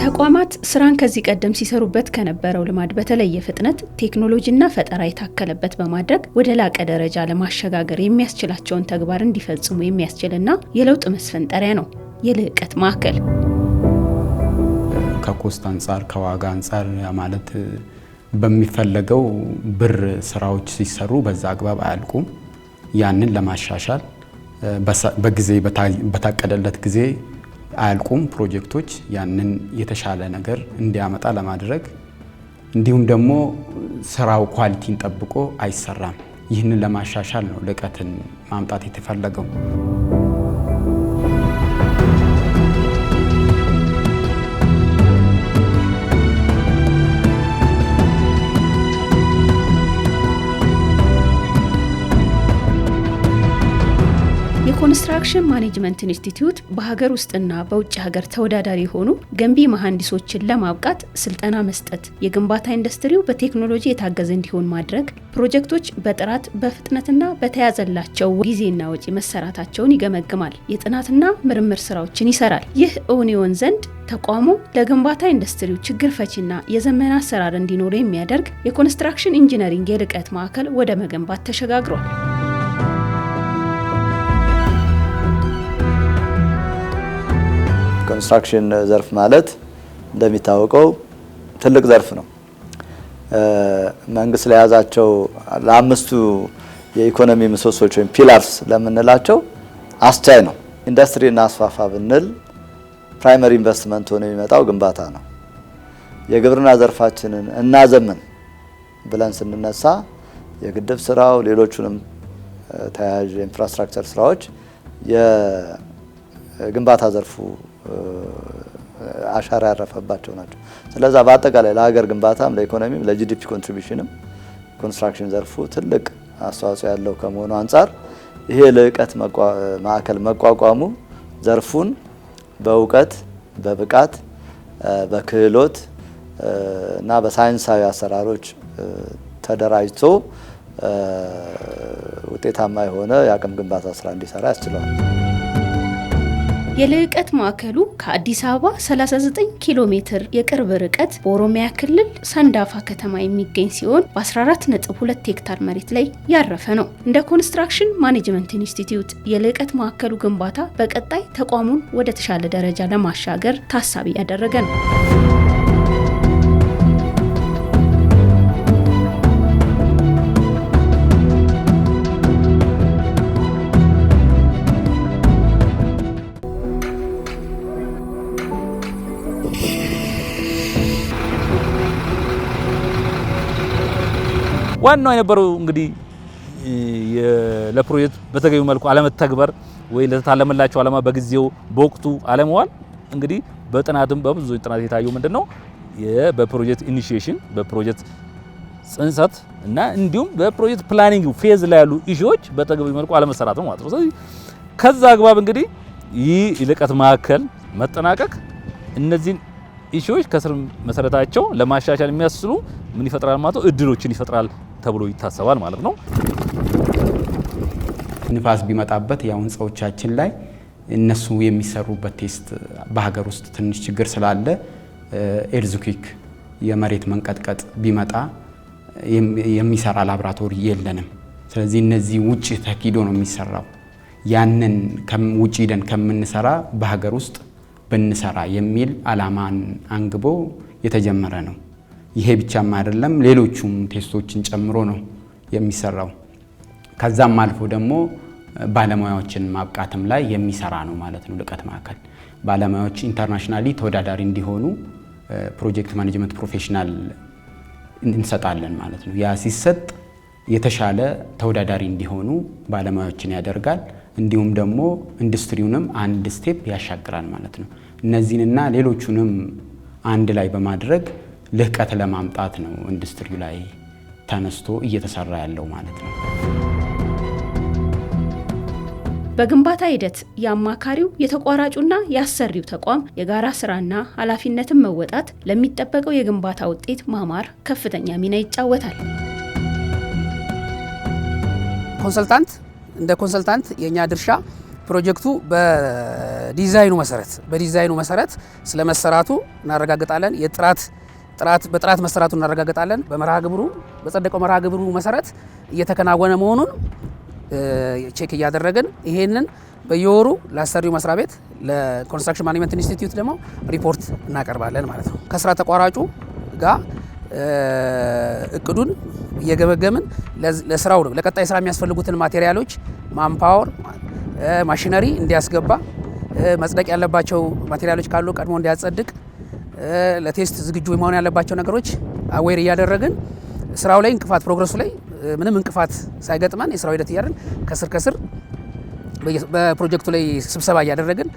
ተቋማት ስራን ከዚህ ቀደም ሲሰሩበት ከነበረው ልማድ በተለየ ፍጥነት ቴክኖሎጂና ፈጠራ የታከለበት በማድረግ ወደ ላቀ ደረጃ ለማሸጋገር የሚያስችላቸውን ተግባር እንዲፈጽሙ የሚያስችልና የለውጥ መስፈንጠሪያ ነው የልህቀት ማዕከል። ከኮስት አንጻር ከዋጋ አንጻር ማለት በሚፈለገው ብር ስራዎች ሲሰሩ በዛ አግባብ አያልቁም። ያንን ለማሻሻል በጊዜ በታቀደለት ጊዜ አያልቁም ፕሮጀክቶች። ያንን የተሻለ ነገር እንዲያመጣ ለማድረግ እንዲሁም ደግሞ ስራው ኳሊቲን ጠብቆ አይሰራም። ይህንን ለማሻሻል ነው ልህቀትን ማምጣት የተፈለገው። የኮንስትራክሽን ማኔጅመንት ኢንስቲትዩት በሀገር ውስጥና በውጭ ሀገር ተወዳዳሪ የሆኑ ገንቢ መሐንዲሶችን ለማብቃት ስልጠና መስጠት፣ የግንባታ ኢንዱስትሪው በቴክኖሎጂ የታገዘ እንዲሆን ማድረግ፣ ፕሮጀክቶች በጥራት በፍጥነትና በተያዘላቸው ጊዜና ወጪ መሰራታቸውን ይገመግማል። የጥናትና ምርምር ስራዎችን ይሰራል። ይህ እውን ይሆን ዘንድ ተቋሙ ለግንባታ ኢንዱስትሪው ችግር ፈቺና የዘመነ አሰራር እንዲኖር የሚያደርግ የኮንስትራክሽን ኢንጂነሪንግ የልህቀት ማዕከል ወደ መገንባት ተሸጋግሯል። ኮንስትራክሽን ዘርፍ ማለት እንደሚታወቀው ትልቅ ዘርፍ ነው። መንግስት ለያዛቸው ለአምስቱ የኢኮኖሚ ምሰሶች ወይም ፒላርስ ለምንላቸው አስቻይ ነው። ኢንዱስትሪና አስፋፋ ብንል ፕራይመሪ ኢንቨስትመንት ሆኖ የሚመጣው ግንባታ ነው። የግብርና ዘርፋችንን እናዘምን ብለን ስንነሳ የግድብ ስራው፣ ሌሎቹንም ተያያዥ ኢንፍራስትራክቸር ስራዎች የግንባታ ዘርፉ አሻራ ያረፈባቸው ናቸው። ስለዚህ በአጠቃላይ ለሀገር ግንባታም ለኢኮኖሚም ለጂዲፒ ኮንትሪቢዩሽንም ኮንስትራክሽን ዘርፉ ትልቅ አስተዋጽኦ ያለው ከመሆኑ አንጻር ይሄ ልህቀት ማዕከል መቋቋሙ ዘርፉን በእውቀት፣ በብቃት፣ በክህሎት እና በሳይንሳዊ አሰራሮች ተደራጅቶ ውጤታማ የሆነ የአቅም ግንባታ ስራ እንዲሰራ ያስችለዋል። የልህቀት ማዕከሉ ከአዲስ አበባ 39 ኪሎ ሜትር የቅርብ ርቀት በኦሮሚያ ክልል ሰንዳፋ ከተማ የሚገኝ ሲሆን በ14.2 ሄክታር መሬት ላይ ያረፈ ነው። እንደ ኮንስትራክሽን ማኔጅመንት ኢንስቲትዩት የልህቀት ማዕከሉ ግንባታ በቀጣይ ተቋሙን ወደ ተሻለ ደረጃ ለማሻገር ታሳቢ ያደረገ ነው። ዋናው የነበረው እንግዲህ ለፕሮጀክት በተገቢው መልኩ አለመተግበር ወይ ለተታለመላቸው ዓላማ በጊዜው በወቅቱ አለመዋል እንግዲህ በጥናትም በብዙ ጥናት የታየው ምንድነው በፕሮጀክት ኢኒሺዬሽን በፕሮጀክት ጽንሰት እና እንዲሁም በፕሮጀክት ፕላኒንግ ፌዝ ላይ ያሉ ኢሹዎች በተገቢው መልኩ አለመሰራት ነው ማለት ነው። ስለዚህ ከዛ አግባብ እንግዲህ ይህ ልህቀት ማዕከል መጠናቀቅ እነዚህን ኢሹዎች ከስር መሰረታቸው ለማሻሻል የሚያስችሉ ምን ይፈጥራል ማለት ነው እድሎችን ይፈጥራል ተብሎ ይታሰባል ማለት ነው። ንፋስ ቢመጣበት ያው ህንጻዎቻችን ላይ እነሱ የሚሰሩበት ቴስት በሀገር ውስጥ ትንሽ ችግር ስላለ ኤርዝኩዊክ የመሬት መንቀጥቀጥ ቢመጣ የሚሰራ ላብራቶሪ የለንም። ስለዚህ እነዚህ ውጪ ተኪዶ ነው የሚሰራው። ያንን ውጪ ደን ከምንሰራ በሀገር ውስጥ ብንሰራ የሚል አላማን አንግቦ የተጀመረ ነው። ይሄ ብቻም አይደለም፣ ሌሎቹም ቴስቶችን ጨምሮ ነው የሚሰራው። ከዛም አልፎ ደግሞ ባለሙያዎችን ማብቃትም ላይ የሚሰራ ነው ማለት ነው። ልህቀት ማዕከል ባለሙያዎች ኢንተርናሽናሊ ተወዳዳሪ እንዲሆኑ ፕሮጀክት ማኔጅመንት ፕሮፌሽናል እንሰጣለን ማለት ነው። ያ ሲሰጥ የተሻለ ተወዳዳሪ እንዲሆኑ ባለሙያዎችን ያደርጋል። እንዲሁም ደግሞ ኢንዱስትሪውንም አንድ ስቴፕ ያሻግራል ማለት ነው። እነዚህንና ሌሎቹንም አንድ ላይ በማድረግ ልህቀት ለማምጣት ነው ኢንዱስትሪው ላይ ተነስቶ እየተሰራ ያለው ማለት ነው። በግንባታ ሂደት የአማካሪው የተቋራጩና የአሰሪው ተቋም የጋራ ስራና ኃላፊነትን መወጣት ለሚጠበቀው የግንባታ ውጤት ማማር ከፍተኛ ሚና ይጫወታል። እንደ ኮንሰልታንት የኛ ድርሻ ፕሮጀክቱ በዲዛይኑ መሰረት ስለመሰራቱ እናረጋግጣለን። በጥራት መሰራቱ እናረጋግጣለን። በጸደቀው መርሃ ግብሩ መሰረት እየተከናወነ መሆኑን ቼክ እያደረግን ይሄንን በየወሩ ለአሰሪው መስሪያ ቤት ለኮንስትራክሽን ማኔጅመንት ኢንስቲትዩት ደግሞ ሪፖርት እናቀርባለን ማለት ነው። ከስራ ተቋራጩ ጋር እቅዱን እየገመገምን ለስራው ለቀጣይ ስራ የሚያስፈልጉትን ማቴሪያሎች ማንፓወር፣ ማሽነሪ እንዲያስገባ መጽደቅ ያለባቸው ማቴሪያሎች ካሉ ቀድሞ እንዲያጸድቅ ለቴስት ዝግጁ መሆን ያለባቸው ነገሮች አዌር እያደረግን ስራው ላይ ፕሮግረሱ ላይ ምንም እንቅፋት ሳይገጥመን የስራው ሂደት እያደረግን ከስር በፕሮጀክቱ ላይ ስብሰባ እያደረግን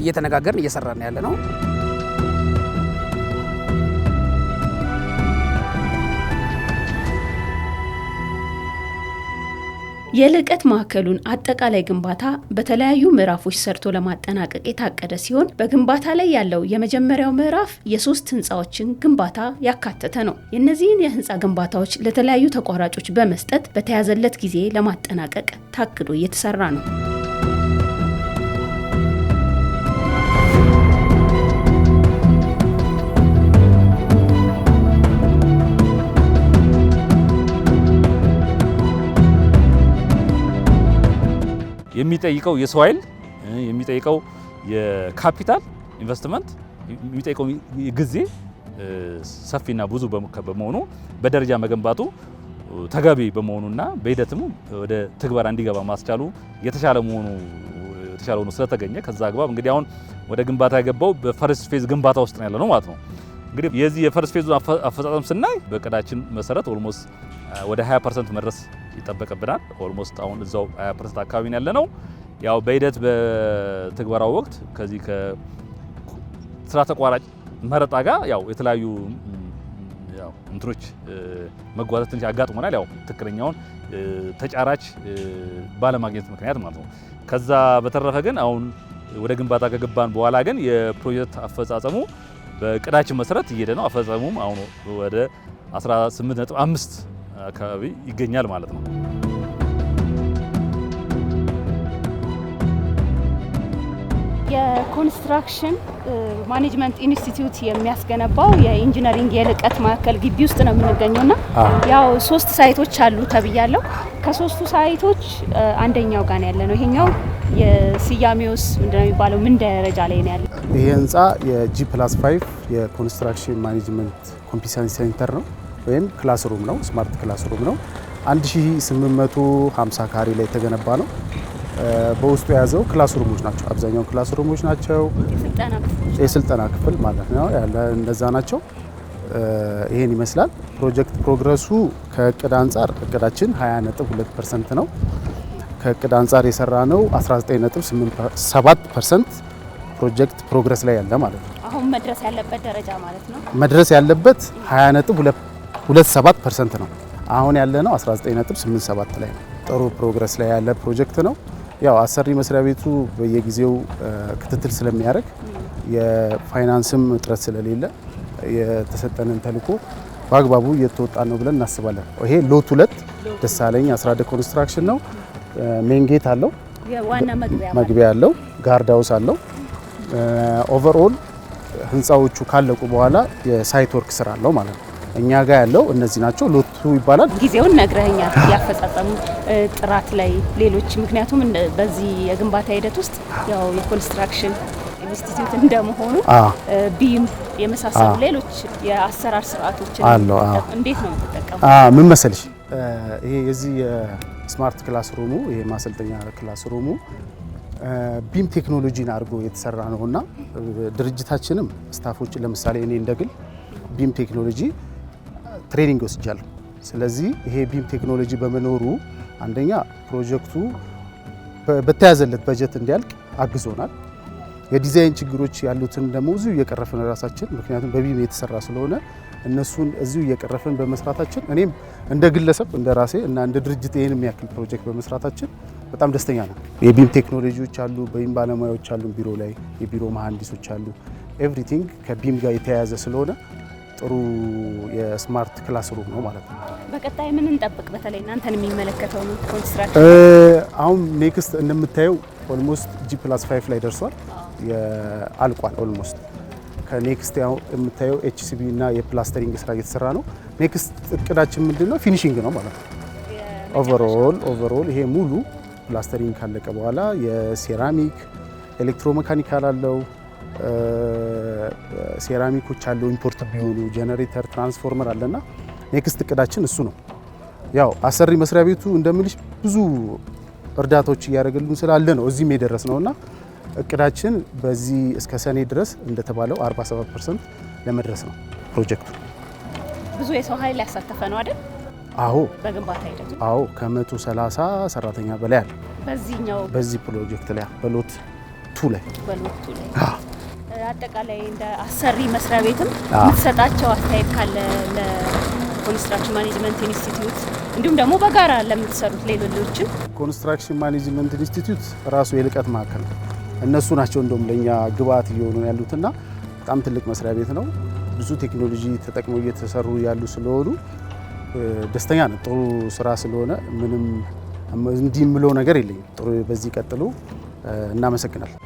እየተነጋገርን እየሰራን ያለ ነው። የልቀት ማዕከሉን አጠቃላይ ግንባታ በተለያዩ ምዕራፎች ሰርቶ ለማጠናቀቅ የታቀደ ሲሆን በግንባታ ላይ ያለው የመጀመሪያው ምዕራፍ የ3 ህንፃዎችን ግንባታ ያካተተ ነው። የእነዚህን የህንፃ ግንባታዎች ለተለያዩ ተቋራጮች በመስጠት በተያዘለት ጊዜ ለማጠናቀቅ ታቅዶ እየተሰራ ነው። የሚጠይቀው የሰው ኃይል የሚጠይቀው የካፒታል ኢንቨስትመንት የሚጠይቀው ጊዜ ሰፊና ብዙ በመሆኑ በደረጃ መገንባቱ ተገቢ በመሆኑና በሂደትም ወደ ትግበራ እንዲገባ ማስቻሉ የተሻለ ሆኖ ስለተገኘ ከዛ አግባብ እንግዲህ አሁን ወደ ግንባታ የገባው በፈርስት ፌዝ ግንባታ ውስጥ ነው ያለነው ማለት ነው። እንግዲህ የዚህ የፈርስት ፌዝ አፈጻጸም ስናይ በእቅዳችን መሰረት ኦልሞስት ወደ 20% መድረስ ይጠበቅብናል። ኦልሞስት አሁን እዛው 20% አካባቢ ነው ያለነው። ያው በሂደት በትግበራው ወቅት ከዚህ ከስራ ተቋራጭ መረጣ ጋር ያው የተለያዩ ያው እንትኖች መጓተት ትንሽ አጋጥሞናል። ያው ትክክለኛውን ተጫራች ባለማግኘት ምክንያት ማለት ነው። ከዛ በተረፈ ግን አሁን ወደ ግንባታ ከገባን በኋላ ግን የፕሮጀክት አፈጻጸሙ በእቅዳችን መሰረት እየሄደ ነው። አፈጻጸሙም አሁን ወደ 18.5 አካባቢ ይገኛል ማለት ነው። የኮንስትራክሽን ማኔጅመንት ኢንስቲትዩት የሚያስገነባው የኢንጂነሪንግ የልቀት ማዕከል ግቢ ውስጥ ነው የምንገኘውና ያው 3 ሳይቶች አሉ ተብያለሁ። ከ3ቱ ሳይቶች አንደኛው ጋር ያለ ነው። ይሄኛው የስያሜውስ ምንድነው የሚባለው? ምን ደረጃ ላይ ነው ያለው? ይሄ ህንፃ የጂ+5 የኮንስትራክሽን ማኔጅመንት ኮምፒተንሲ ሴንተር ነው ወይም ክላስሩም ነው። ስማርት ክላስሩም ነው። 1850 ካሬ ላይ የተገነባ ነው። በውስጡ የያዘው ክላስሩሞች ናቸው። አብዛኛው ክላስሩሞች ናቸው። የስልጠና ክፍል ማለት ነው ያለ እንደዛ ናቸው። ይሄን ይመስላል ፕሮጀክት ፕሮግረሱ። ከእቅድ አንጻር እቅዳችን 20.2% ነው። ከእቅድ አንጻር የሰራ ነው 19.87% ፕሮጀክት ፕሮግረስ ላይ ያለ ማለት ነው። አሁን መድረስ ያለበት ደረጃ ማለት ነው። መድረስ ያለበት 20.27% ነው። አሁን ያለ ነው 19.87 ላይ ነው። ጥሩ ፕሮግረስ ላይ ያለ ፕሮጀክት ነው። ያው አሰሪ መስሪያ ቤቱ በየጊዜው ክትትል ስለሚያደርግ የፋይናንስም እጥረት ስለሌለ የተሰጠንን ተልዕኮ በአግባቡ እየተወጣን ነው ብለን እናስባለን። ይሄ ሎት 2 ደሳለኝ አስራደ ኮንስትራክሽን ነው። ሜን ጌት አለው፣ የዋና መግቢያ አለው፣ ጋርድ ሃውስ አለው። ኦቨርኦል ህንፃዎቹ ካለቁ በኋላ የሳይት ወርክ ስራ አለው ማለት ነው። እኛ ጋር ያለው እነዚህ ናቸው። ሎቱ ይባላል። ጊዜውን ነግረኸኛል። ያፈጻጸሙ ጥራት ላይ ሌሎች ምክንያቱም በዚህ የግንባታ ሂደት ውስጥ ያው የኮንስትራክሽን ኢንስቲትዩት እንደመሆኑ ቢም የመሳሰሉ ሌሎች የአሰራር ስርዓቶችን አለው። እንዴት ነው የምትጠቀሙ? ምን መሰልሽ ይሄ የዚህ የስማርት ክላስሩሙ ይሄ ማሰልጠኛ ክላስሩሙ ቢም ቴክኖሎጂን አድርጎ የተሰራ ነውና ድርጅታችንም ስታፎችን ለምሳሌ እኔ እንደግል ቢም ቴክኖሎጂ ትሬኒንግ ወስጃለሁ። ስለዚህ ይሄ ቢም ቴክኖሎጂ በመኖሩ አንደኛ ፕሮጀክቱ በተያዘለት በጀት እንዲያልቅ አግዞናል። የዲዛይን ችግሮች ያሉትን ደግሞ እዚሁ እየቀረፍን ራሳችን፣ ምክንያቱም በቢም የተሰራ ስለሆነ እነሱን እዚሁ እየቀረፍን በመስራታችን እኔም እንደ ግለሰብ እንደ ራሴ እና እንደ ድርጅት ይሄን የሚያክል ፕሮጀክት በመስራታችን በጣም ደስተኛ ነን። የቢም ቴክኖሎጂዎች አሉ፣ በቢም ባለሙያዎች አሉ፣ ቢሮ ላይ የቢሮ መሐንዲሶች አሉ። ኤቭሪቲንግ ከቢም ጋር የተያያዘ ስለሆነ ጥሩ የስማርት ክላስሩም ነው ማለት ነው። በቀጣይ ምን እንጠብቅ? በተለይ እናንተን የሚመለከተው ነው ኮንስትራክሽን አሁን ኔክስት እንደምታየው ኦልሞስት G+5 ላይ ደርሷል፣ አልቋል ኦልሞስት። ከኔክስት ያው የምታየው HCB እና የፕላስተሪንግ ስራ እየተሰራ ነው። ኔክስት እቅዳችን ምንድነው? ፊኒሺንግ ነው ማለት ነው። ኦቨርኦል ይሄ ሙሉ ፕላስተሪንግ ካለቀ በኋላ የሴራሚክ ኤሌክትሮሜካኒካል አለው፣ ሴራሚኮች አለው፣ ኢምፖርት ቢሆኑ ጄኔሬተር፣ ትራንስፎርመር አለና ኔክስት እቅዳችን እሱ ነው። ያው አሰሪ መስሪያ ቤቱ እንደምልሽ ብዙ እርዳታዎች እያደረገልን ስላለ ነው እዚህም የደረስ ነውና እቅዳችን በዚህ እስከ ሰኔ ድረስ እንደተባለው 47% ለመድረስ ነው ፕሮጀክቱ። ብዙ የሰው ኃይል ያሳተፈ ነው አይደል? አዎ፣ በግንባታ ሂደቱ አዎ፣ ከ130 ሰራተኛ በላይ አለ በዚህ ፕሮጀክት ላይ በሎት 2 ላይ አጠቃላይ እንደ አሰሪ መስሪያ ቤትም የምትሰጣቸው አስተያየት ካለ ለኮንስትራክሽን ማኔጅመንት ኢንስቲትዩት እንዲሁም ደግሞ በጋራ ለምትሰሩት ሌሎችም። ኮንስትራክሽን ማኔጅመንት ኢንስቲትዩት ራሱ የልቀት ማዕከል ነው። እነሱ ናቸው እንደውም ለኛ ግብአት እየሆኑ ያሉትና በጣም ትልቅ መስሪያ ቤት ነው። ብዙ ቴክኖሎጂ ተጠቅመው እየተሰሩ ያሉ ስለሆኑ ደስተኛ ነው። ጥሩ ስራ ስለሆነ ምንም እንዲህ የምለው ነገር የለኝም። ጥሩ፣ በዚህ ቀጥሉ። እናመሰግናለን።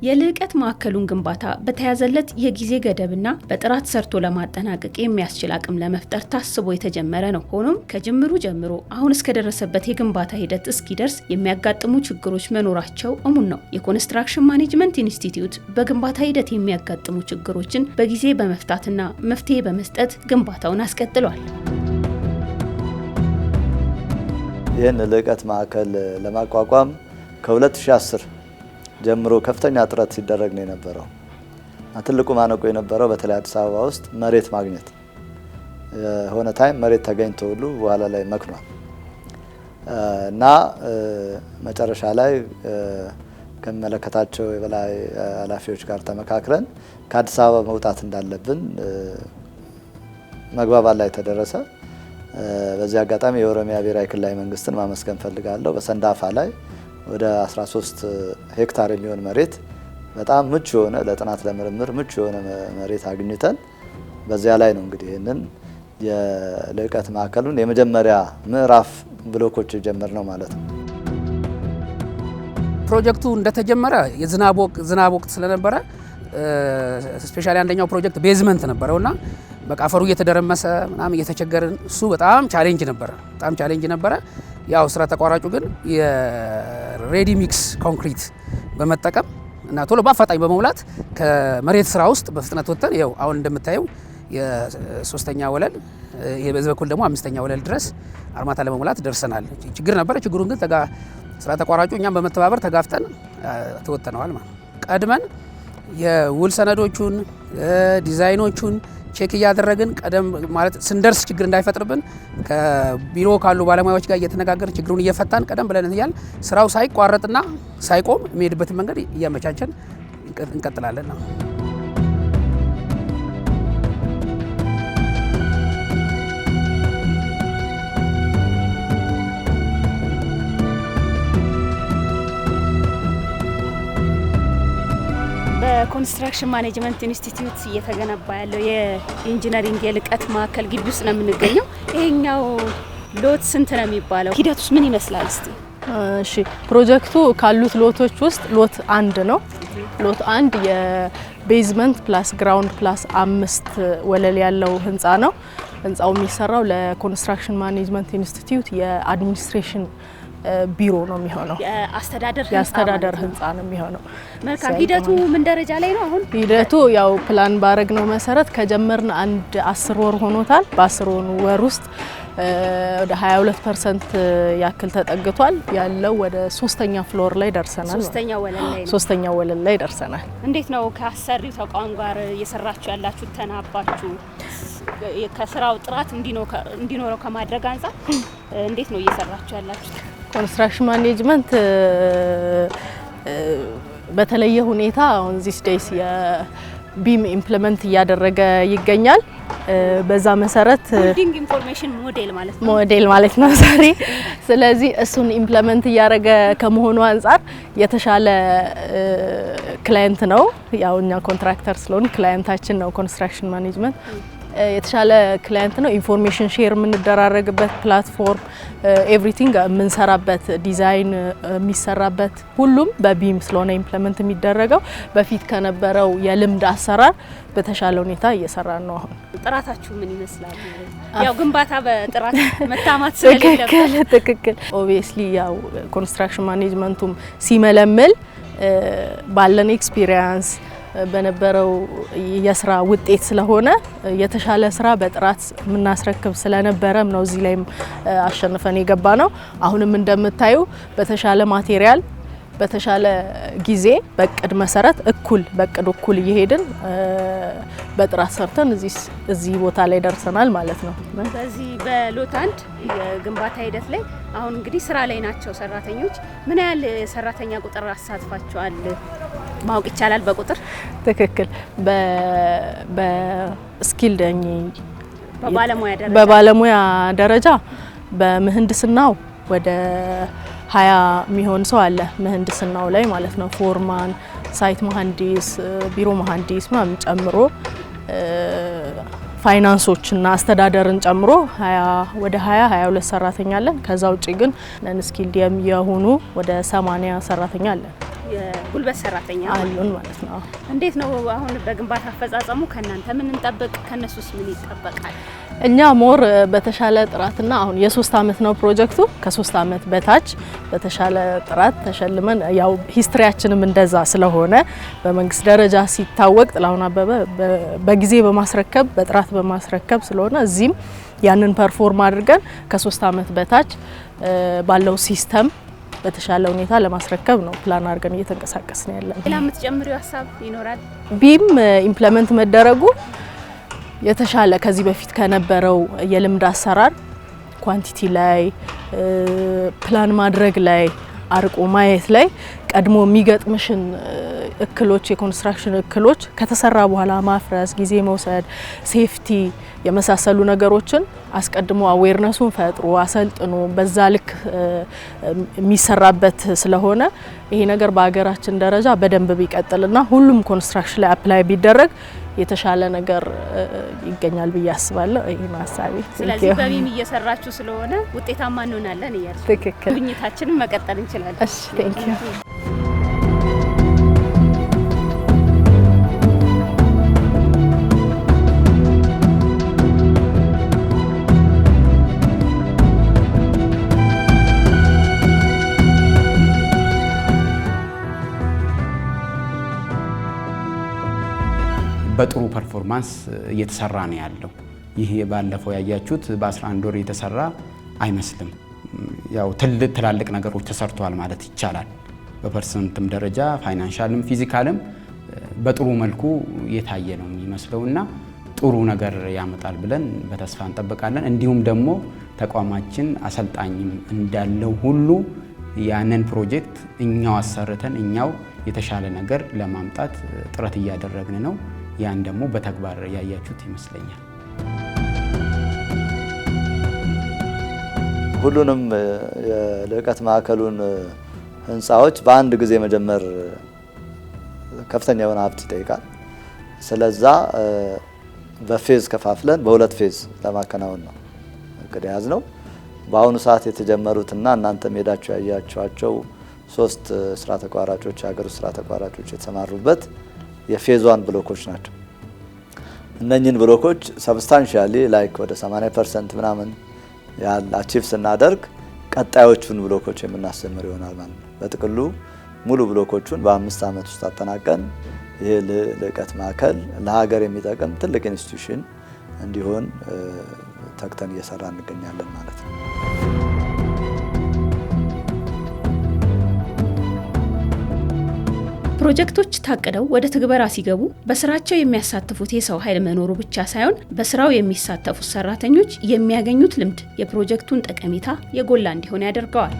የልዕቀት ማዕከሉን ግንባታ በተያዘለት የጊዜ ገደብና በጥራት ሰርቶ ለማጠናቀቅ የሚያስችል አቅም ለመፍጠር ታስቦ የተጀመረ ነው። ሆኖም ከጅምሩ ጀምሮ አሁን እስከደረሰበት የግንባታ ሂደት እስኪደርስ የሚያጋጥሙ ችግሮች መኖራቸው እሙን ነው። የኮንስትራክሽን ማኔጅመንት ኢንስቲትዩት በግንባታ ሂደት የሚያጋጥሙ ችግሮችን በጊዜ በመፍታትና መፍትሄ በመስጠት ግንባታውን አስቀጥሏል። ይህን ልዕቀት ማዕከል ለማቋቋም ከ2010 ጀምሮ ከፍተኛ ጥረት ሲደረግ ነው የነበረው። ትልቁ ማነቆ የነበረው በተለይ አዲስ አበባ ውስጥ መሬት ማግኘት፣ የሆነ ታይም መሬት ተገኝቶ ሁሉ በኋላ ላይ መክኗል እና መጨረሻ ላይ ከሚመለከታቸው የበላይ ኃላፊዎች ጋር ተመካክረን ከአዲስ አበባ መውጣት እንዳለብን መግባባት ላይ ተደረሰ። በዚህ አጋጣሚ የኦሮሚያ ብሔራዊ ክልላዊ መንግስትን ማመስገን ፈልጋለሁ። በሰንዳፋ ላይ ወደ 13 ሄክታር የሚሆን መሬት በጣም ምቹ የሆነ ለጥናት ለምርምር ምቹ የሆነ መሬት አግኝተን በዚያ ላይ ነው እንግዲህ ይህንን የልዕቀት ማዕከሉን የመጀመሪያ ምዕራፍ ብሎኮች ጀመር ነው ማለት ነው። ፕሮጀክቱ እንደተጀመረ የዝናብ ወቅት ስለነበረ ስፔሻሊ አንደኛው ፕሮጀክት ቤዝመንት ነበረውና በቃ አፈሩ እየተደረመሰ ምናምን እየተቸገርን እሱ በጣም ቻሌንጅ ነበረ። ያው ስራ ተቋራጩ ግን የሬዲ ሚክስ ኮንክሪት በመጠቀም እና ቶሎ በአፋጣኝ በመሙላት ከመሬት ስራ ውስጥ በፍጥነት ወጥተን ያው አሁን እንደምታየው የሶስተኛ ወለል በዚህ በኩል ደግሞ 5ኛ ወለል ድረስ አርማታ ለመሙላት ደርሰናል። ችግር ነበረ። ችግሩን ግን ስራ ተቋራጩ እኛም በመተባበር ተጋፍጠን ተወጥተነዋል ማለት ቀድመን የውል ሰነዶቹን ዲዛይኖቹን ቼክ እያደረግን ቀደም ማለት ስንደርስ ችግር እንዳይፈጥርብን ከቢሮ ካሉ ባለሙያዎች ጋር እየተነጋገርን ችግሩን እየፈታን ቀደም ብለን እያል ስራው ሳይቋረጥና ሳይቆም የሚሄድበትን መንገድ እያመቻቸን እንቀጥላለን ነው። በኮንስትራክሽን ማኔጅመንት ኢንስቲትዩት እየተገነባ ያለው የኢንጂነሪንግ የልዕቀት ማዕከል ግቢ ውስጥ ነው የምንገኘው። ይሄኛው ሎት ስንት ነው የሚባለው? ሂደቱስ ምን ይመስላል? እስቲ እሺ፣ ፕሮጀክቱ ካሉት ሎቶች ውስጥ ሎት 1 ነው። ሎት 1 የቤዝመንት ፕላስ ግራውንድ ፕላስ 5 ወለል ያለው ህንፃ ነው። ህንፃው የሚሰራው ለኮንስትራክሽን ማኔጅመንት ኢንስቲትዩት የአድሚኒስትሬሽን ቢሮ ነው የሚሆነው። የአስተዳደር ህንፃ ነው የሚሆነው። መልካም። ሂደቱ ምን ደረጃ ላይ ነው አሁን? ሂደቱ ያው ፕላን ባረግነው መሰረት ከጀመርን አንድ 10 ወር ሆኖታል። በ10 ወር ውስጥ ወደ 22% ያክል ተጠግቷል። ያለው ወደ 3ኛ ፍሎር ላይ ደርሰናል። 3ኛ ወለል ላይ ደርሰናል። እንዴት ነው ከአሰሪው ተቋም ጋር እየሰራችሁ ያላችሁ? ተናባችሁ ከስራው ጥራት እንዲኖረው ከማድረግ አንፃር እንዴት ነው እየሰራችሁ ያላችሁት? ኮንስትራክሽን ማኔጅመንት በተለየ ሁኔታ አሁን ዚስ ዴይስ የቢም ኢምፕሊመንት እያደረገ ይገኛል። በዛ መሰረት ቢልዲንግ ኢንፎርሜሽን ሞዴል ማለት ነው ዛሬ። ስለዚህ እሱን ኢምፕሊመንት እያደረገ ከመሆኑ አንፃር የተሻለ ክላይንት ነው። ያው እኛ ኮንትራክተር ስለሆነ ክላይንታችን ነው ኮንስትራክሽን ማኔጅመንት። የተሻለ ክላይንት ነው። ኢንፎርሜሽን ሼር የምንደራረግበት ፕላትፎርም፣ ኤቭሪቲንግ የምንሰራበት ዲዛይን የሚሰራበት ሁሉም በቢም ስለሆነ ኢምፕሊመንት የሚደረገው በፊት ከነበረው የልምድ አሰራር በተሻለ ሁኔታ እየሰራን ነው። አሁን ጥራታችሁ ምን ይመስላል? ያው ግንባታ በጥራት መታማት ስለሌለበት ትክክል። ኦብቪየስሊ ያው ኮንስትራክሽን ማኔጅመንቱም ሲመለምል ባለን ኤክስፒሪየንስ በነበረው የስራ ውጤት ስለሆነ የተሻለ ስራ በጥራት ምናስረክብ ስለነበረም ነው እዚህ ላይም አሸንፈን የገባ ነው። አሁንም እንደምታዩ በተሻለ ማቴሪያል በተሻለ ጊዜ በእቅድ መሰረት በእቅድ እኩል እየሄድን በጥራት ሰርተን እዚህ ቦታ ላይ ደርሰናል ማለት ነው። በዚህ በሎት 1 የግንባታ ሂደት ላይ አሁን እንግዲህ ስራ ላይ ናቸው ሰራተኞች። ምን ያህል ሰራተኛ ቁጥር አሳትፋቸዋል ማወቅ ይቻላል በቁጥር? ትክክል። በስኪልድ በባለሙያ ደረጃ በምህንድስናው ወደ 20 የሚሆን ሰው አለ። ምህንድስናው ላይ ማለት ነው። ፎርማን፣ ሳይት መሐንዲስ፣ ቢሮ መሐንዲስ ምናምን ጨምሮ ፋይናንሶችና አስተዳደርን ጨምሮ ወደ 22 ሰራተኛ አለን። ከዛ ውጪ ግን ነን ስኪልድ የሆኑ ወደ 80 ሰራተኛ አለን። የጉልበት ሰራተኛ አሉን ማለት ነው። እንዴት ነው አሁን በግንባታ አፈጻጸሙ ከናንተ ምን እንጠብቅ? ከነሱስ ምን ይጠበቃል? እኛ ሞር በተሻለ ጥራትና አሁን የ3 አመት ነው ፕሮጀክቱ። ከ3 አመት በታች በተሻለ ጥራት ተሸልመን ያው ሂስትሪያችንም እንደዛ ስለሆነ በመንግስት ደረጃ ሲታወቅ ጥላሁን አበበ በጊዜ በማስረከብ በጥራት በማስረከብ ስለሆነ እዚህም ያንን ፐርፎርም አድርገን ከ3 አመት በታች ባለው ሲስተም በተሻለ ሁኔታ ለማስረከብ ነው ፕላን አድርገን እየተንቀሳቀስን ያለን። ሌላ የምትጨምሪው ሀሳብ ይኖራል? ቢም ኢምፕሊመንት መደረጉ የተሻለ ከዚህ በፊት ከነበረው የልምድ አሰራር ኳንቲቲ ላይ ፕላን ማድረግ ላይ አርቆ ማየት ላይ ቀድሞ የሚገጥምሽን እክሎች የኮንስትራክሽን እክሎች ከተሰራ በኋላ ማፍረስ፣ ጊዜ መውሰድ፣ ሴፍቲ የመሳሰሉ ነገሮችን አስቀድሞ አዌርነሱን ፈጥሮ አሰልጥኖ በዛ ልክ የሚሰራበት ስለሆነ ይሄ ነገር በአገራችን ደረጃ በደንብ ቢቀጥልና ሁሉም ኮንስትራክሽን ላይ አፕላይ ቢደረግ የተሻለ ነገር ይገኛል ብዬ አስባለሁ። ይሄን ሀሳቤ። ስለዚህ በቢም እየሰራችሁ ስለሆነ ውጤታማ እንሆናለን እያልኩ ትክክል። ግኝታችንን መቀጠል እንችላለን። እሺ፣ ቴንክ ዩ። በጥሩ ፐርፎርማንስ እየተሰራ ነው ያለው። ይሄ ባለፈው ያያችሁት በ11 ወር የተሰራ አይመስልም። ያው ትላልቅ ነገሮች ተሰርተዋል ማለት ይቻላል። በፐርሰንትም ደረጃ ፋይናንሻልም ፊዚካልም በጥሩ መልኩ የታየ ነው የሚመስለውና ጥሩ ነገር ያመጣል ብለን በተስፋ እንጠብቃለን። እንዲሁም ደግሞ ተቋማችን አሰልጣኝም እንዳለው ሁሉ ያንን ፕሮጀክት እኛው አሰርተን እኛው የተሻለ ነገር ለማምጣት ጥረት እያደረግን ነው። ያን ደግሞ በተግባር ያያችሁት ይመስለኛል። ሁሉንም የልዕቀት ማዕከሉን ህንፃዎች በአንድ ጊዜ መጀመር ከፍተኛ የሆነ ሀብት ይጠይቃል። ስለዛ በፌዝ ከፋፍለን በሁለት ፌዝ ለማከናወን ነው እቅድ የያዝነው። በአሁኑ ሰዓት የተጀመሩትና እናንተም ሄዳችሁ ያያችኋቸው 3 ስራ ተቋራጮች የሀገር ውስጥ ስራ ተቋራጮች የተሰማሩበት የፌዝ 1 ብሎኮች ናቸው። እነኚህን ብሎኮች ሰብስታንሻሊ ላይክ ወደ 80% ምናምን ያህል አቺቭ ስናደርግ ቀጣዮቹን ብሎኮች የምናስጀምር ይሆናል ማለት ነው። በጥቅሉ ሙሉ ብሎኮቹን በ5 አመት ውስጥ አጠናቀን ይሄ ልዕቀት ማዕከል ለሀገር የሚጠቅም ትልቅ ኢንስቲትዩሽን እንዲሆን ተግተን እየሰራ እንገኛለን ማለት ነው። ፕሮጀክቶች ታቅደው ወደ ትግበራ ሲገቡ በስራቸው የሚያሳትፉት የሰው ኃይል መኖሩ ብቻ ሳይሆን በስራው የሚሳተፉት ሰራተኞች የሚያገኙት ልምድ የፕሮጀክቱን ጠቀሜታ የጎላ እንዲሆን ያደርገዋል።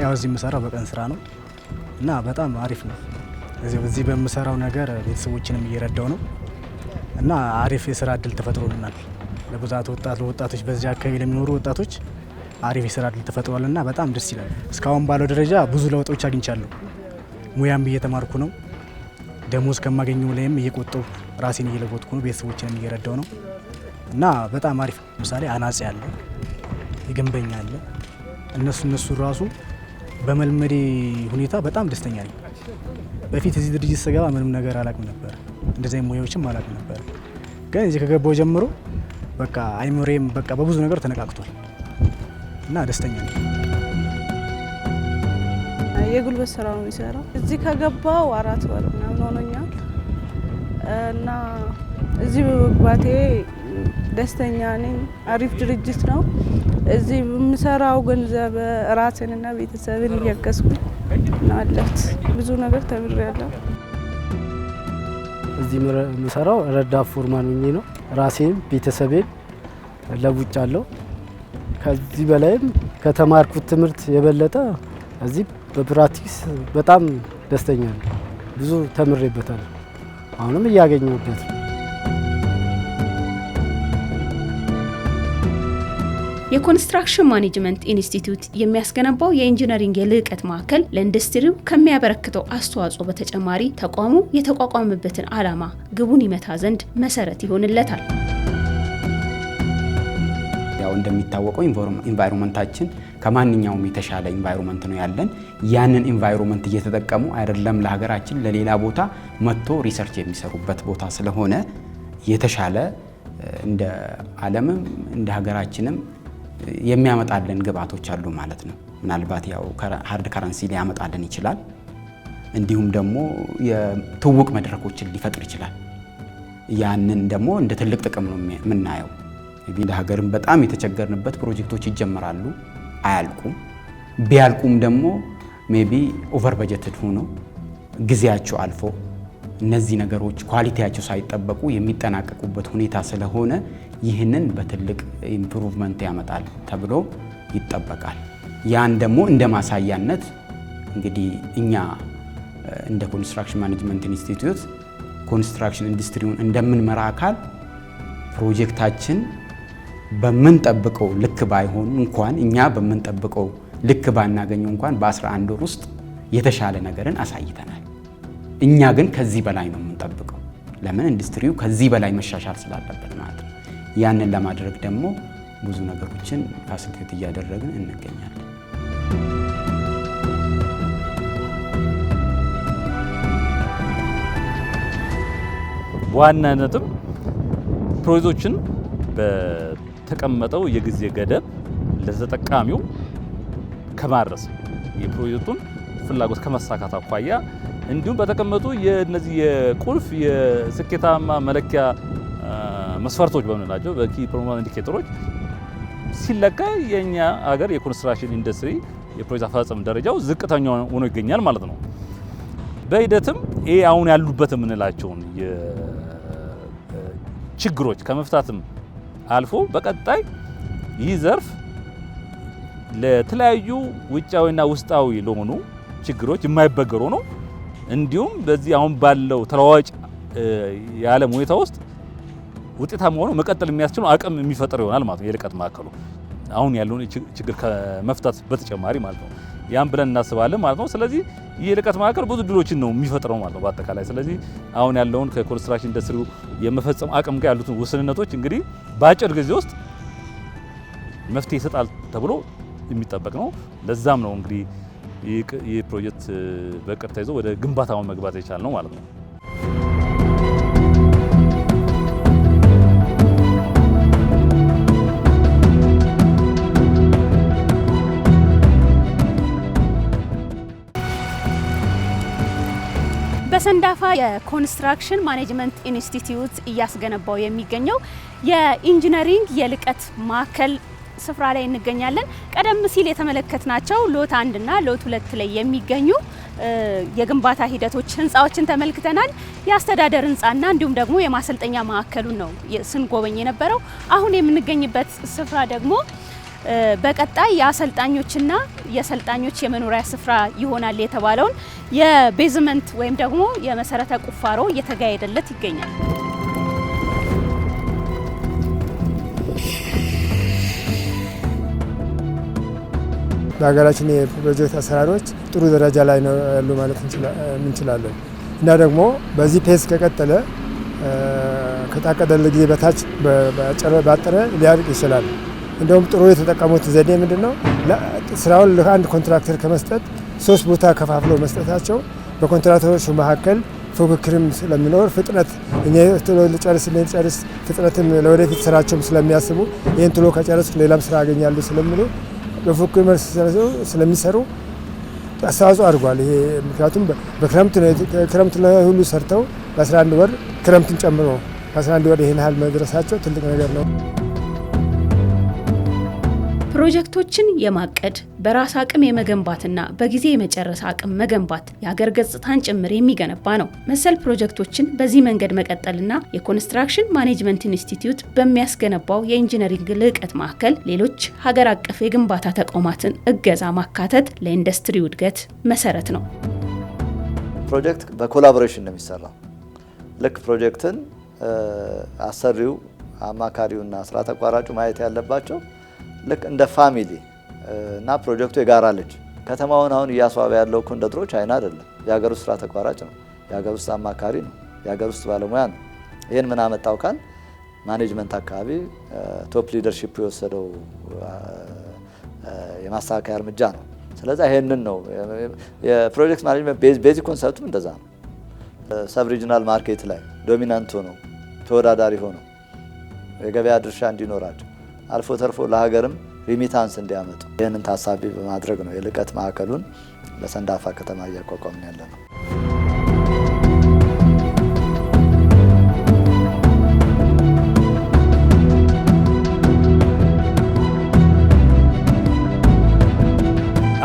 ያው እዚህ የምሰራው በቀን ስራ ነው እና በጣም አሪፍ ነው። እዚህ በምሰራው ነገር ቤተሰቦችንም እየረዳው ነው እና አሪፍ የስራ እድል ተፈጥሮልናል። ለብዛት ወጣቶች በዚህ አካባቢ ለሚኖሩ ወጣቶች አሪፍ የስራ እድል ተፈጥሯልና በጣም ደስ ይላል። እስካሁን ባለው ደረጃ ብዙ ለውጦች አግኝቻለሁ። ሙያም እየተማርኩ ነው። ደሞዝ ከማገኘው ላይም እየቆጠው ራሴን እየለወጥኩ ነው። ቤተሰቦችንም እየረዳው ነው እና በጣም አሪፍ። ምሳሌ አናጺ አለ፣ የግንበኛ አለ። እነሱ ራሱ በመልመዴ ሁኔታ በጣም ደስተኛ ነኝ። በፊት እዚህ ድርጅት ስገባ ምንም ነገር አላውቅም ነበር፣ እንደዚህ ሙያዎችም አላውቅም ነበር። ግን እዚህ ከገባው ጀምሮ በቃ አይምሮዬም በቃ በብዙ ነገር ተነቃቅቷል እና ደስተኛ ነኝ። የጉልበት ስራ ነው የሚሰራው። እዚህ ከገባው 4 ወር ምናምን ሆኖኛል እና እዚህ በመግባቴ ደስተኛ ነኝ። አሪፍ ድርጅት ነው። እዚህ የምሰራው ገንዘብ ራሴንና ቤተሰብን እያገዝኩኝ ነው አለሁት። ብዙ ነገር ተምሬያለሁ። እዚህ የምሰራው ረዳት ፎርማን ሆኜ ነው። ራሴን ቤተሰቤን ለውጫለሁ። ከዚህ በላይም ከተማርኩት ትምህርት የበለጠ እዚህ በፕራክቲስ በጣም ደስተኛ ነኝ። ብዙ ተምሬበታለሁ። አሁንም እያገኘሁበት ነው። የኮንስትራክሽን ማኔጅመንት ኢንስቲትዩት የሚያስገነባው የኢንጂነሪንግ የልዕቀት ማዕከል ለኢንዱስትሪው ከሚያበረክተው አስተዋጽኦ በተጨማሪ ተቋሙ የተቋቋመበትን ዓላማ ግቡን ይመታ ዘንድ መሰረት ይሆንለታል። ያው እንደሚታወቀው ኢንቫይሮንመንታችን ከማንኛውም የተሻለ ኢንቫይሮንመንት ነው ያለን። ያንን ኢንቫይሮንመንት እየተጠቀሙ አይደለም ለሀገራችን ለሌላ ቦታ መጥቶ ሪሰርች የሚሰሩበት ቦታ ስለሆነ የተሻለ እንደ ዓለምም እንደ ሀገራችንም የሚያመጣልን ግብአቶች አሉ ማለት ነው። ምናልባት ያው ሃርድ ከረንሲ ሊያመጣልን ይችላል። እንዲሁም ደግሞ የትውውቅ መድረኮችን ሊፈጥር ይችላል። ያንን ደግሞ እንደ ትልቅ ጥቅም ነው የምናየው። እንደ ሀገርም በጣም የተቸገርንበት ፕሮጀክቶች ይጀመራሉ፣ አያልቁም። ቢያልቁም ደግሞ ሜቢ ኦቨር በጀትድ ሆኖ ጊዜያቸው አልፎ እነዚህ ነገሮች ኳሊቲያቸው ሳይጠበቁ የሚጠናቀቁበት ሁኔታ ስለሆነ ይህንን በትልቅ ኢምፕሩቭመንት ያመጣል ተብሎ ይጠበቃል። ያን ደግሞ እንደ ማሳያነት እንግዲህ እኛ እንደ ኮንስትራክሽን ማኔጅመንት ኢንስቲትዩት ኮንስትራክሽን ኢንዱስትሪውን እንደምንመራ አካል ፕሮጀክታችን በምንጠብቀው ልክ ባይሆን እንኳን እኛ በምንጠብቀው ልክ ባናገኘው እንኳን በ11 ወር ውስጥ የተሻለ ነገርን አሳይተናል። እኛ ግን ከዚህ በላይ ነው የምንጠብቀው። ለምን? ኢንዱስትሪው ከዚህ በላይ መሻሻል ስላለበት ማለት ነው። ያንን ለማድረግ ደግሞ ብዙ ነገሮችን ፋሲሊቴት እያደረግን እንገኛለን። በዋናነትም ፕሮጀክቶችን በተቀመጠው የጊዜ ገደብ ለተጠቃሚው ከማድረስ የፕሮጀክቱን ፍላጎት ከመሳካት አኳያ እንዲሁም በተቀመጡ የነዚህ የቁልፍ የስኬታማ መለኪያ መስፈርቶች በምንላቸው በኪ ፐርፎርማንስ ኢንዲኬተሮች ሲለካ የኛ ሀገር የኮንስትራክሽን ኢንዱስትሪ የፕሮጀክት አፈጻጸም ደረጃው ዝቅተኛ ሆኖ ይገኛል ማለት ነው። በሂደትም ይሄ አሁን ያሉበት የምንላቸውን ችግሮች ከመፍታትም አልፎ በቀጣይ ይህ ዘርፍ ለተለያዩ ውጫዊና ውስጣዊ ለሆኑ ችግሮች የማይበገሩ ነው። እንዲሁም በዚህ አሁን ባለው ተለዋዋጭ የዓለም ሁኔታ ውስጥ ውጤታማ ሆኖ መቀጠል የሚያስችለው አቅም የሚፈጥር ይሆናል ማለት ነው። የልዕቀት ማዕከሉ አሁን ያለውን ችግር ከመፍታት በተጨማሪ ማለት ነው። ያን ብለን እናስባለን ማለት ነው። ስለዚህ ይህ የልዕቀት ማዕከል ብዙ ድሎችን ነው የሚፈጥረው ማለት ነው በአጠቃላይ። ስለዚህ አሁን ያለውን ከኮንስትራክሽን ኢንዱስትሪው የመፈጸም አቅም ጋር ያሉትን ውስንነቶች እንግዲህ በአጭር ጊዜ ውስጥ መፍትሄ ይሰጣል ተብሎ የሚጠበቅ ነው። ለዛም ነው እንግዲህ ይህ ፕሮጀክት በቅር ተይዞ ወደ ግንባታውን መግባት የቻለ ነው ማለት ነው። በሰንዳፋ የኮንስትራክሽን ማኔጅመንት ኢንስቲትዩት እያስገነባው የሚገኘው የኢንጂነሪንግ የልዕቀት ማዕከል ስፍራ ላይ እንገኛለን። ቀደም ሲል የተመለከትናቸው ሎት 1 እና ሎት 2 ላይ የሚገኙ የግንባታ ሂደቶች ህንጻዎችን ተመልክተናል። የአስተዳደር ህንጻና እንዲሁም ደግሞ የማሰልጠኛ ማዕከሉን ነው ስንጎበኝ የነበረው። አሁን የምንገኝበት ስፍራ ደግሞ በቀጣይ የአሰልጣኞችና የሰልጣኞች የመኖሪያ ስፍራ ይሆናል የተባለውን የቤዝመንት ወይም ደግሞ የመሰረተ ቁፋሮ እየተካሄደለት ይገኛል። በሀገራችን የፕሮጀክት አሰራሮች ጥሩ ደረጃ ላይ ነው ያሉ ማለት እንችላለን እና ደግሞ በዚህ ፔስ ከቀጠለ ከታቀደለት ጊዜ በታች ባጠረ ሊያልቅ ይችላል። እንደውም ጥሩ የተጠቀሙት ዘዴ ምንድነው? ስራውን ለአንድ ኮንትራክተር ከመስጠት 3 ቦታ ከፋፍሎ መስጠታቸው በኮንትራክተሮች መካከል ፉክክርም ስለሚኖር ፍጥነት እኛ ቶሎ ልጨርስ ፍጥነትም ለወደፊት ስራቸውም ስለሚያስቡ ይህን ቶሎ ከጨረሱ ሌላም ስራ ያገኛሉ ስለሚሉ በፉክክር ስለሚሰሩ አስተዋጽኦ አድርጓል። ይሄ ምክንያቱም በክረምት ላይ ሁሉ ሰርተው በ11 ወር ክረምትን ጨምሮ በ11 ወር ይህን ያህል መድረሳቸው ትልቅ ነገር ነው። ፕሮጀክቶችን የማቀድ በራስ አቅም የመገንባትና በጊዜ የመጨረስ አቅም መገንባት የሀገር ገጽታን ጭምር የሚገነባ ነው። መሰል ፕሮጀክቶችን በዚህ መንገድ መቀጠልና የኮንስትራክሽን ማኔጅመንት ኢንስቲትዩት በሚያስገነባው የኢንጂነሪንግ ልዕቀት ማዕከል ሌሎች ሀገር አቀፍ የግንባታ ተቋማትን እገዛ ማካተት ለኢንዱስትሪው እድገት መሰረት ነው። ፕሮጀክት በኮላቦሬሽን ነው የሚሰራው። ልክ ፕሮጀክትን አሰሪው፣ አማካሪውና ስራ ተቋራጩ ማየት ያለባቸው ልክ እንደ ፋሚሊ እና ፕሮጀክቱ የጋራ ልጅ። ከተማውን አሁን እያስዋበ ያለው እኮ እንደ ድሮ ቻይና አይደለም። የሀገር ውስጥ ስራ ተቋራጭ ነው፣ የሀገር ውስጥ አማካሪ ነው፣ የሀገር ውስጥ ባለሙያ ነው። ይህን ምን አመጣው ካል ማኔጅመንት አካባቢ ቶፕ ሊደርሺፕ የወሰደው የማስተካከያ እርምጃ ነው። ስለዚህ ይሄንን ነው የፕሮጀክት ማኔጅመንት ቤዚክ ኮንሰፕቱም እንደዛ ነው። ሰብ ሪጂናል ማርኬት ላይ ዶሚናንት ሆኖ ተወዳዳሪ ሆኖ የገበያ ድርሻ እንዲኖራቸው አልፎ ተርፎ ለሀገርም ሪሚታንስ እንዲያመጡ ይህንን ታሳቢ በማድረግ ነው የልዕቀት ማዕከሉን በሰንዳፋ ከተማ እያቋቋምን ያለ ነው።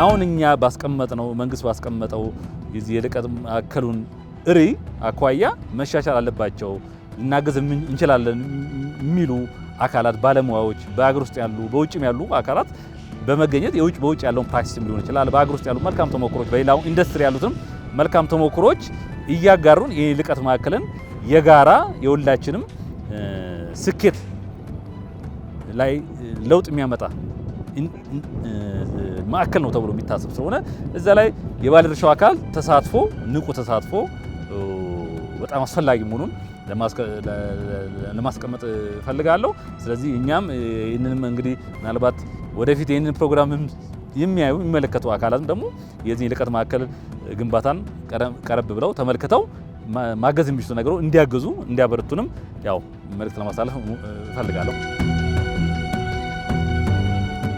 አሁን እኛ ባስቀመጥነው መንግስት ባስቀመጠው የዚህ የልዕቀት ማዕከሉን አኳያ መሻሻል አለባቸው፣ ልናገዝ እንችላለን የሚሉ አካላት ባለሙያዎች በአገር ውስጥ ያሉ በውጭም ያሉ አካላት በመገኘት በውጭ ያለውን ፕራክቲስም ሊሆን ይችላል፣ በአገር ውስጥ ያሉ መልካም ተሞክሮች፣ በሌላው ኢንዱስትሪ ያሉትም መልካም ተሞክሮች እያጋሩን ይህ ልዕቀት ማዕከልን የጋራ የሁላችንም ስኬት ላይ ለውጥ የሚያመጣ ማዕከል ነው ተብሎ የሚታሰብ ስለሆነ እዛ ላይ የባለድርሻው አካል ተሳትፎ ንቁ ተሳትፎ በጣም አስፈላጊ መሆኑን ለማስቀመጥ ፈልጋለሁ። ስለዚህ እኛም ይህንንም እንግዲህ ምናልባት ወደፊት ይህንን ፕሮግራም የሚመለከቱ አካላትም ደግሞ የዚህ ልዕቀት ማዕከል ግንባታን ቀረብ ብለው ተመልክተው ማገዝ የሚችሉ ነገሮች እንዲያገዙ እንዲያበረቱንም ያው መልእክት ለማስተላለፍ ፈልጋለሁ።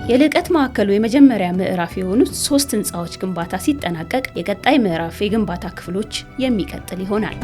የልዕቀት ማዕከሉ የመጀመሪያ ምዕራፍ የሆኑት 3 ህንፃዎች ግንባታ ሲጠናቀቅ የቀጣይ ምዕራፍ የግንባታ ክፍሎች የሚቀጥል ይሆናል።